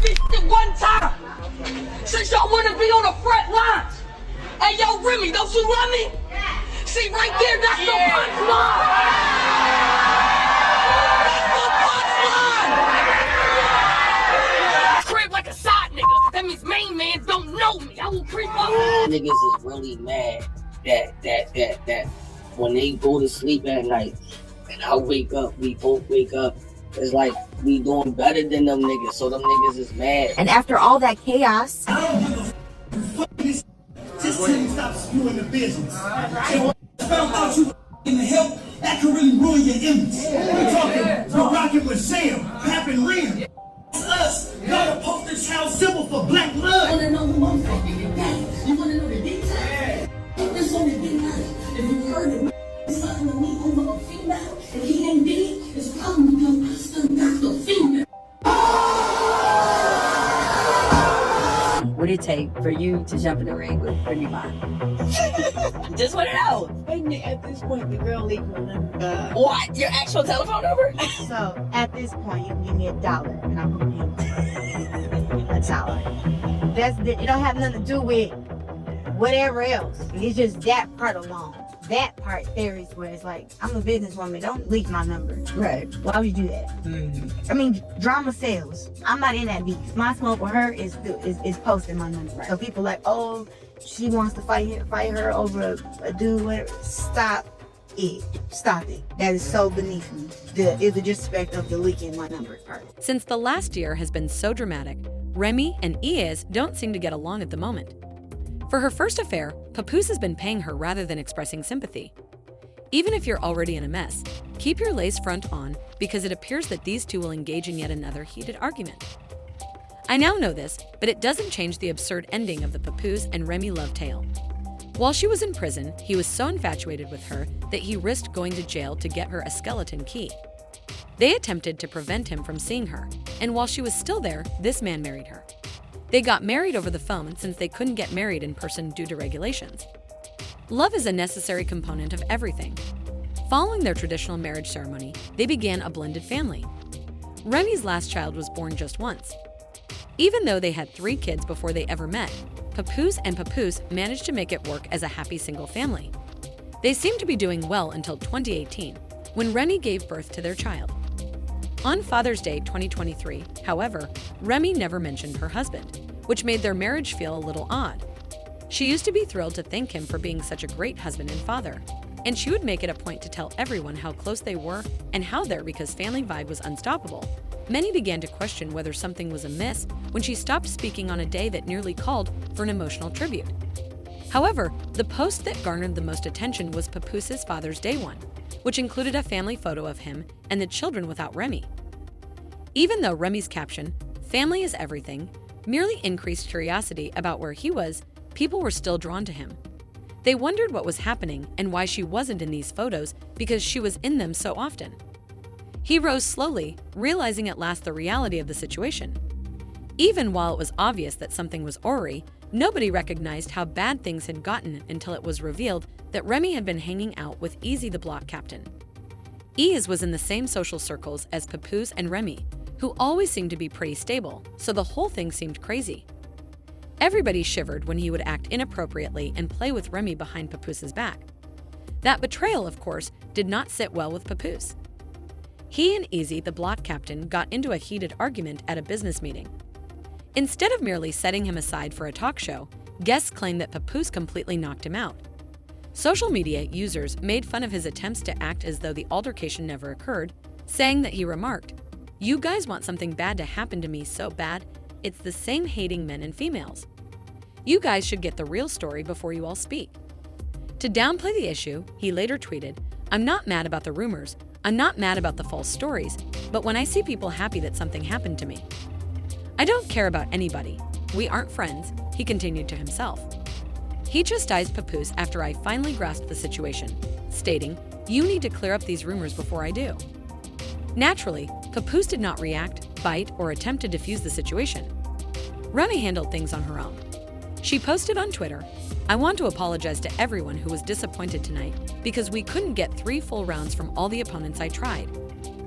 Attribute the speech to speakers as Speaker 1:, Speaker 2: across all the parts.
Speaker 1: this shit one time. Since y'all wanna be on the front lines. Hey, yo, Remy, don't you love me? See, right there, that's the punchline. That's the punchline. Crib like a side nigga. That means main man don't know me. I will creep up.
Speaker 2: Niggas is really mad that when they go to sleep at night and I wake up, we both wake up. It's like we doing better than them niggas, so them niggas is mad.
Speaker 3: And after all that chaos,
Speaker 4: just till you stop spewing the business. So found out you in the help, that could really ruin your image. We're talking rocking with Sam, Pap and Rim. It's us. Y'all the poster child symbol for black blood.
Speaker 1: You wanna know who I'm fucking? You wanna know the details? It's only been nice. If you heard it, something to me over a female, and he ain't dead, it's probably because I still got the female.
Speaker 3: what did it take for you to jump in the ring with Remy Ma?
Speaker 5: Just want to know.
Speaker 6: At this point, the girl leaked my number.
Speaker 5: What? Your actual telephone number?
Speaker 6: So at this point, you can give me $1 and I'm gonna give you $1. It don't have nothing to do with whatever else. It's just that part alone. That part there is where it's like, I'm a businesswoman. Don't leak my number.
Speaker 3: Right.
Speaker 6: Why would you do that? I mean, drama sells. I'm not in that beef. My smoke with her is posting my number. So people like, oh, she wants to fight her over a dude. Whatever. Stop it. Stop it. That is so beneath me. The disrespect of the leaking my number part.
Speaker 7: Since the last year has been so dramatic, Remy and Eazy don't seem to get along at the moment. For her first affair, Papoose has been paying her rather than expressing sympathy. Even if you're already in a mess, keep your lace front on because it appears that these two will engage in yet another heated argument. I now know this, but it doesn't change the absurd ending of the Papoose and Remy love tale. While she was in prison, he was so infatuated with her that he risked going to jail to get her a skeleton key. They attempted to prevent him from seeing her, and while she was still there, this man married her. They got married over the phone since they couldn't get married in person due to regulations. Love is a necessary component of everything. Following their traditional marriage ceremony, they began a blended family. Remy's last child was born just once. Even though they had 3 kids before they ever met, Papoose and Papoose managed to make it work as a happy single family. They seemed to be doing well until 2018, when Remy gave birth to their child. On Father's Day 2023, however, Remy never mentioned her husband, which made their marriage feel a little odd. She used to be thrilled to thank him for being such a great husband and father, and she would make it a point to tell everyone how close they were and how their because family vibe was unstoppable. Many began to question whether something was amiss when she stopped speaking on a day that nearly called for an emotional tribute. However, the post that garnered the most attention was Papoose's Father's Day one, which included a family photo of him and the children without Remy. Even though Remy's caption, "Family is everything," merely increased curiosity about where he was, people were still drawn to him. They wondered what was happening and why she wasn't in these photos because she was in them so often. He rose slowly, realizing at last the reality of the situation. Even while it was obvious that something was awry, nobody recognized how bad things had gotten until it was revealed that Remy had been hanging out with Eazy the block captain. Eazy was in the same social circles as Papoose and Remy, who always seemed to be pretty stable, so the whole thing seemed crazy. Everybody shivered when he would act inappropriately and play with Remy behind Papoose's back. That betrayal, of course, did not sit well with Papoose. He and Eazy, the block captain, got into a heated argument at a business meeting. Instead of merely setting him aside for a talk show, guests claimed that Papoose completely knocked him out. Social media users made fun of his attempts to act as though the altercation never occurred, saying that he remarked, "You guys want something bad to happen to me so bad, it's the same hating men and females. You guys should get the real story before you all speak." To downplay the issue, he later tweeted, "I'm not mad about the rumors, I'm not mad about the false stories, but when I see people happy that something happened to me. I don't care about anybody. We aren't friends," he continued to himself. He chastised Papoose after I finally grasped the situation, stating, "You need to clear up these rumors before I do." Naturally, Papoose did not react, bite, or attempt to defuse the situation. Remy handled things on her own. She posted on Twitter, "I want to apologize to everyone who was disappointed tonight because we couldn't get 3 full rounds from all the opponents I tried.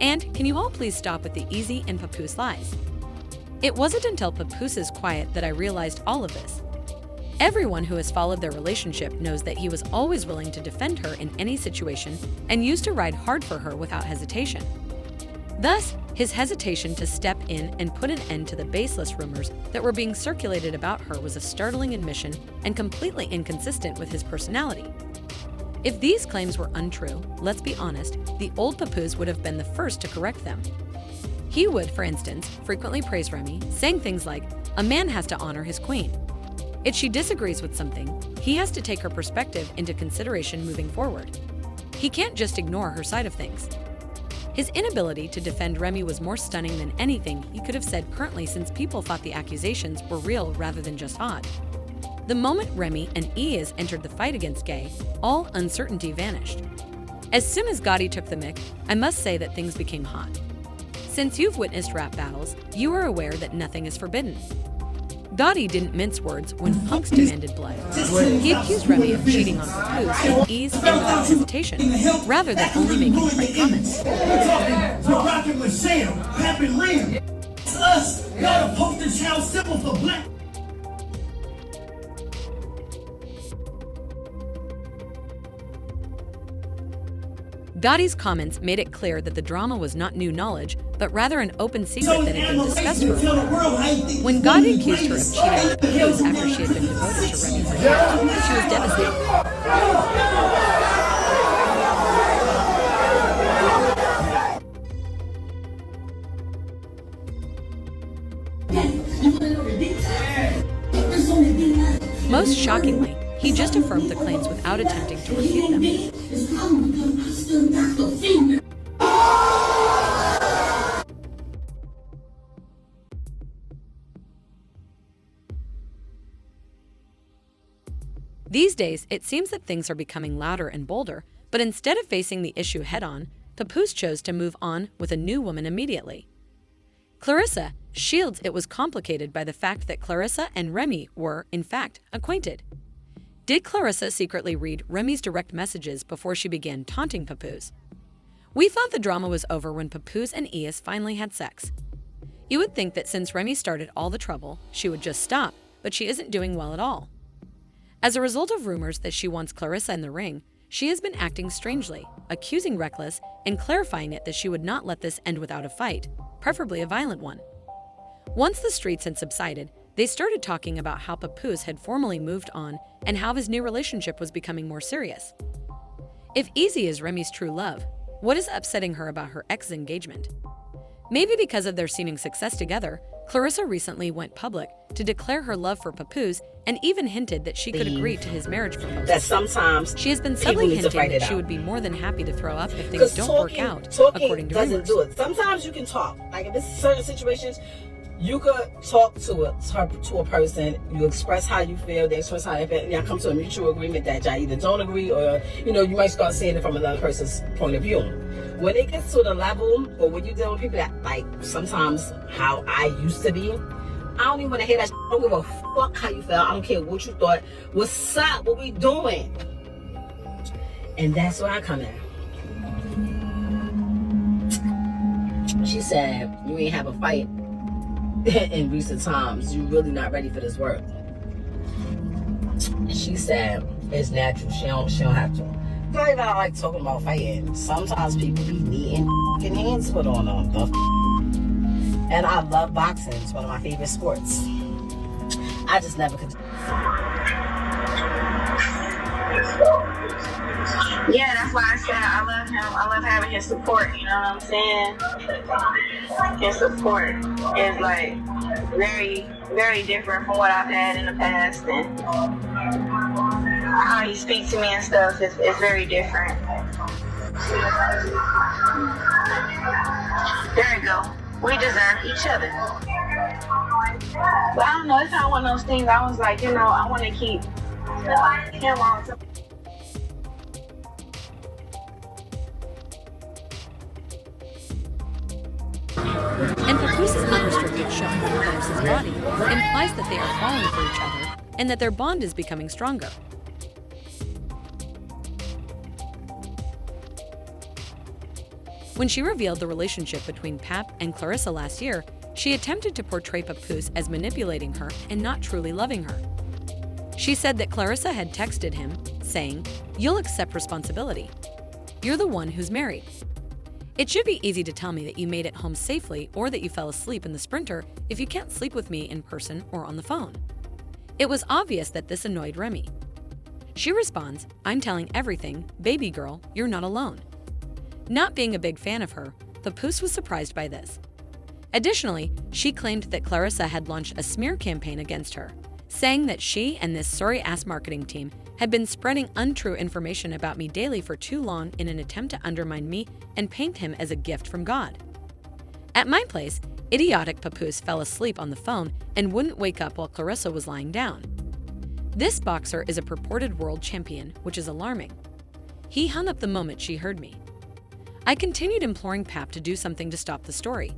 Speaker 7: And can you all please stop with the Eazy and Papoose lies?" It wasn't until Papoose quiet that I realized all of this. Everyone who has followed their relationship knows that he was always willing to defend her in any situation and used to ride hard for her without hesitation. Thus, his hesitation to step in and put an end to the baseless rumors that were being circulated about her was a startling admission and completely inconsistent with his personality. If these claims were untrue, let's be honest, the old Papoose would have been the first to correct them. He would, for instance, frequently praise Remy, saying things like, "A man has to honor his queen." If she disagrees with something, he has to take her perspective into consideration moving forward. He can't just ignore her side of things. His inability to defend Remy was more stunning than anything he could have said currently, since people thought the accusations were real rather than just hot. The moment Remy and Eazy entered the fight against Gay, all uncertainty vanished. As soon as Gotti took the mic, I must say that things became hot. Since you've witnessed rap battles, you are aware that nothing is forbidden. Gotti didn't mince words when punks demanded blood. He accused Remy of cheating on Papoose with ease and without hesitation, rather than only making trite comments.
Speaker 4: We're rocking with Sam, Pap and Remy. It's us. Y'all the poster child symbol for black.
Speaker 7: Gotti's comments made it clear that the drama was not new knowledge, but rather an open secret that had been discussed for a while. When Gotti accused her of cheating with Papoose after she had been devoted to Remy for years, she was devastated. Most shockingly, he just affirmed the claims without attempting to refute them. These days, it seems that things are becoming louder and bolder, but instead of facing the issue head-on, Papoose chose to move on with a new woman immediately. Clarissa shields it was complicated by the fact that Clarissa and Remy were, in fact, acquainted. Did Clarissa secretly read Remy's direct messages before she began taunting Papoose? We thought the drama was over when Papoose and Eazy finally had sex. You would think that since Remy started all the trouble, she would just stop, but she isn't doing well at all. As a result of rumors that she wants Clarissa in the ring, she has been acting strangely, accusing Reckless and clarifying it that she would not let this end without a fight, preferably a violent one. Once the streets had subsided, they started talking about how Papoose had formally moved on and how his new relationship was becoming more serious. If Eazy is Remy's true love, what is upsetting her about her ex's engagement? Maybe because of their seeming success together, Clarissa recently went public to declare her love for Papoose and even hinted that she could agree to his marriage proposal.
Speaker 5: That sometimes
Speaker 7: She has been subtly hinting that she would be more than happy to throw up if things
Speaker 5: because
Speaker 7: don't work out,
Speaker 5: talking
Speaker 7: according to
Speaker 5: doesn't
Speaker 7: rumors.
Speaker 5: do it. Sometimes you can talk. Like if it's certain situations, you could talk to a person. You express how you feel. They express how they feel. And y'all come to a mutual agreement that y'all either don't agree or you might start seeing it from another person's point of view. When it gets to the level, or when you deal with people that like sometimes how I used to be, I don't even want to hear that. I don't give a fuck how you felt. I don't care what you thought. What's up? What we doing? And that's where I come in. She said, you ain't have a fight in recent times. You really not ready for this work. And she said, it's natural. She don't have to. Not even I like talking about fighting. Sometimes people be needing fucking hands put on them. And I love boxing. It's one of my favorite sports. I just never could.
Speaker 8: Yeah, that's why I said I love him. I love having his support, you know what I'm saying? His support is like very, very different from what I've had in the past, and how he speaks to me and stuff is very different. There you go. We deserve each other. But I don't know, it's kind of one of those things I was like, I want to keep him on.
Speaker 7: And Papoose's unrestricted showing of Clarissa body implies that they are falling for each other and that their bond is becoming stronger. When she revealed the relationship between Pap and Clarissa last year, She attempted to portray Papoose as manipulating her and not truly loving her. She said that Clarissa had texted him, saying, "You'll accept responsibility. You're the one who's married. It should be easy to tell me that you made it home safely or that you fell asleep in the Sprinter if you can't sleep with me in person or on the phone." It was obvious that this annoyed Remy. She responds, "I'm telling everything, baby girl, you're not alone." Not being a big fan of her, Papoose was surprised by this. Additionally, she claimed that Clarissa had launched a smear campaign against her, saying that she and this sorry-ass marketing team had been spreading untrue information about me daily for too long in an attempt to undermine me and paint him as a gift from God. At my place, idiotic Papoose fell asleep on the phone and wouldn't wake up while Clarissa was lying down. This boxer is a purported world champion, which is alarming. He hung up the moment she heard me. I continued imploring Pap to do something to stop the story,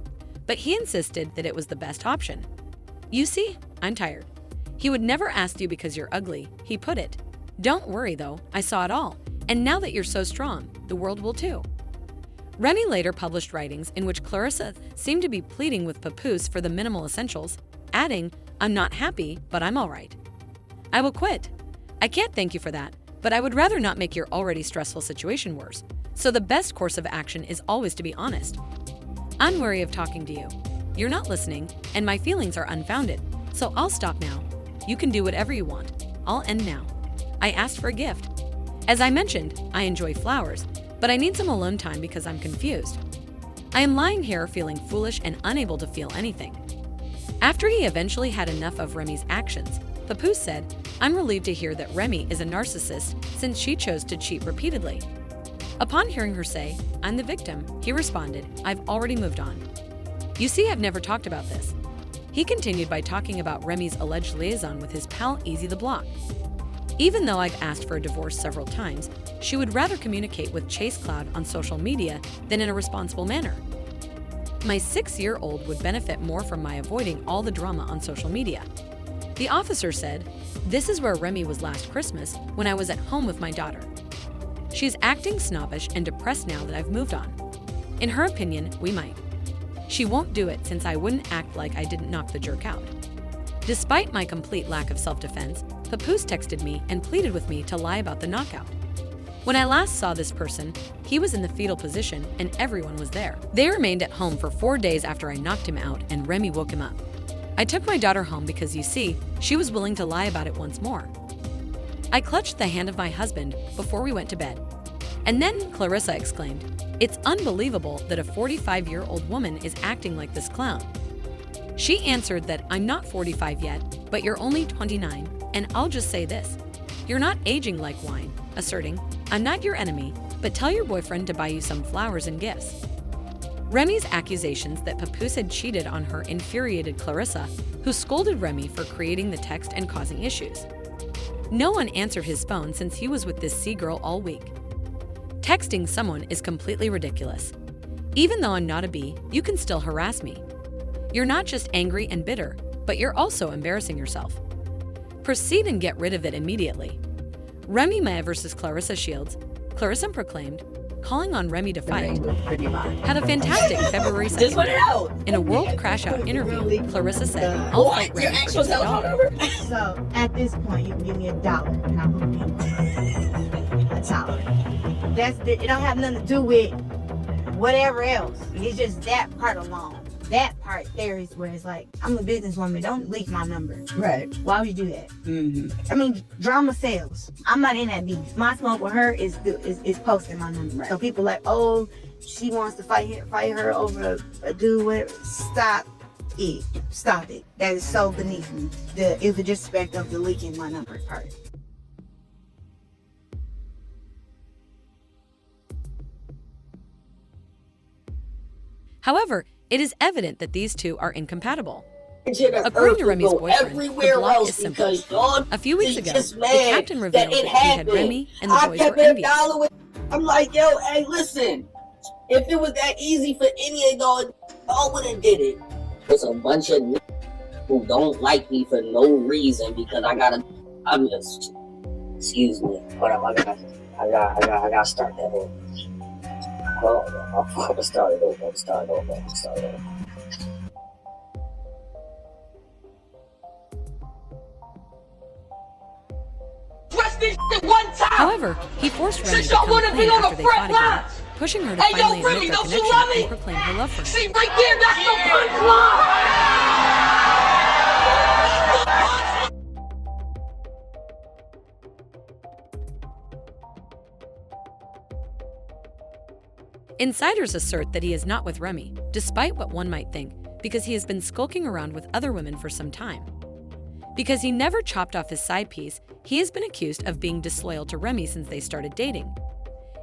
Speaker 7: but he insisted that it was the best option. "You see, I'm tired. He would never ask you because you're ugly," he put it. "Don't worry though, I saw it all, and now that you're so strong, the world will too." Remy later published writings in which Clarissa seemed to be pleading with Papoose for the minimal essentials, adding, "I'm not happy, but I'm all right. I will quit. I can't thank you for that, but I would rather not make your already stressful situation worse, so the best course of action is always to be honest. I'm wary of talking to you. You're not listening, and my feelings are unfounded, so I'll stop now. You can do whatever you want. I'll end now. I asked for a gift. As I mentioned, I enjoy flowers, but I need some alone time because I'm confused. I am lying here feeling foolish and unable to feel anything." After he eventually had enough of Remy's actions, Papoose said, "I'm relieved to hear that Remy is a narcissist since she chose to cheat repeatedly." Upon hearing her say, "I'm the victim," he responded, "I've already moved on. You see, I've never talked about this." He continued by talking about Remy's alleged liaison with his pal Eazy the Block. Even though I've asked for a divorce several times, she would rather communicate with Chase Cloud on social media than in a responsible manner. My 6-year-old would benefit more from my avoiding all the drama on social media. The officer said, "This is where Remy was last Christmas when I was at home with my daughter. She's acting snobbish and depressed now that I've moved on. In her opinion, we might. She won't do it since I wouldn't act like I didn't knock the jerk out." Despite my complete lack of self-defense, Papoose texted me and pleaded with me to lie about the knockout. When I last saw this person, he was in the fetal position and everyone was there. They remained at home for 4 days after I knocked him out and Remy woke him up. I took my daughter home because, you see, she was willing to lie about it once more. I clutched the hand of my husband before we went to bed. And then Clarissa exclaimed, "It's unbelievable that a 45-year-old woman is acting like this clown." She answered that, "I'm not 45 yet, but you're only 29, and I'll just say this. You're not aging like wine," asserting, "I'm not your enemy, but tell your boyfriend to buy you some flowers and gifts." Remy's accusations that Papoose had cheated on her infuriated Clarissa, who scolded Remy for creating the text and causing issues. No one answered his phone since he was with this C-girl all week. Texting someone is completely ridiculous. Even though I'm not a B, you can still harass me. You're not just angry and bitter, but you're also embarrassing yourself. Proceed and get rid of it immediately. Remy Mae versus Clarissa Shields. Clarissa proclaimed, calling on Remy to fight. Had a fantastic February 2nd. In a World Crash Out interview, Clarissa said, "I'll fight Remy for his daughter."
Speaker 6: So at this point, you can give me $1 and I'm gonna be a dollar. It don't have nothing to do with whatever else. It's just that part alone. That part there is where it's like, I'm a businesswoman. Don't leak my number.
Speaker 3: Right.
Speaker 6: Why would you do that? I mean, drama sells. I'm not in that beef. My smoke with her is posting my number.
Speaker 3: Right.
Speaker 6: So people like, oh, she wants to fight her over a dude. Whatever. Stop it. Stop it. That is so beneath me. It's the disrespect of the leaking my number part.
Speaker 7: However, it is evident that these two are incompatible.
Speaker 2: According
Speaker 7: to Remy's boyfriend, the block is simple. A few weeks ago, the captain revealed that he had Remy and the boys were envious.
Speaker 2: I'm like, yo, hey, listen. If it was that easy for any of y'all would have did it. There's a bunch of who don't like me for no reason because I'm just, excuse me, whatever. I gotta start that over. Hold on, I'll start it over.
Speaker 1: this shit one time.
Speaker 7: However, he forced Remy
Speaker 1: Since
Speaker 7: to
Speaker 1: y'all
Speaker 7: come
Speaker 1: wanna be
Speaker 7: clean
Speaker 1: on the
Speaker 7: after they
Speaker 1: front
Speaker 7: fought again,
Speaker 1: lines.
Speaker 7: pushing her to
Speaker 1: Hey, yo,
Speaker 7: finally
Speaker 1: Remy,
Speaker 7: admit their
Speaker 1: don't you
Speaker 7: connection
Speaker 1: love me?
Speaker 7: and proclaim her love for him.
Speaker 1: See, right there, that's the punchline.
Speaker 7: Insiders assert that he is not with Remy, despite what one might think, because he has been skulking around with other women for some time. Because he never chopped off his side piece, he has been accused of being disloyal to Remy since they started dating.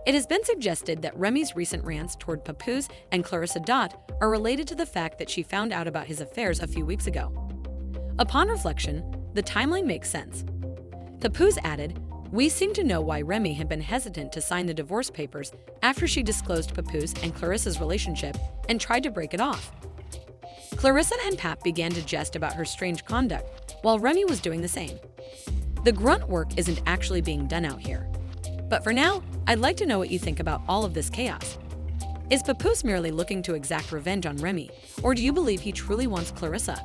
Speaker 7: It has been suggested that Remy's recent rants toward Papoose and Clarissa Dot are related to the fact that she found out about his affairs a few weeks ago. Upon reflection, the timeline makes sense. Papoose added, "We seem to know why Remy had been hesitant to sign the divorce papers after she disclosed Papoose and Clarissa's relationship and tried to break it off." Clarissa and Pap began to jest about her strange conduct, while Remy was doing the same. The grunt work isn't actually being done out here. But for now, I'd like to know what you think about all of this chaos. Is Papoose merely looking to exact revenge on Remy, or do you believe he truly wants Clarissa?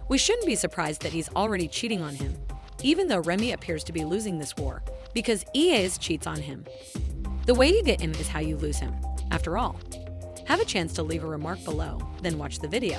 Speaker 7: We shouldn't be surprised that he's already cheating on him, even though Remy appears to be losing this war, because Eazy cheats on him. The way you get him is how you lose him, after all. Have a chance to leave a remark below, then watch the video.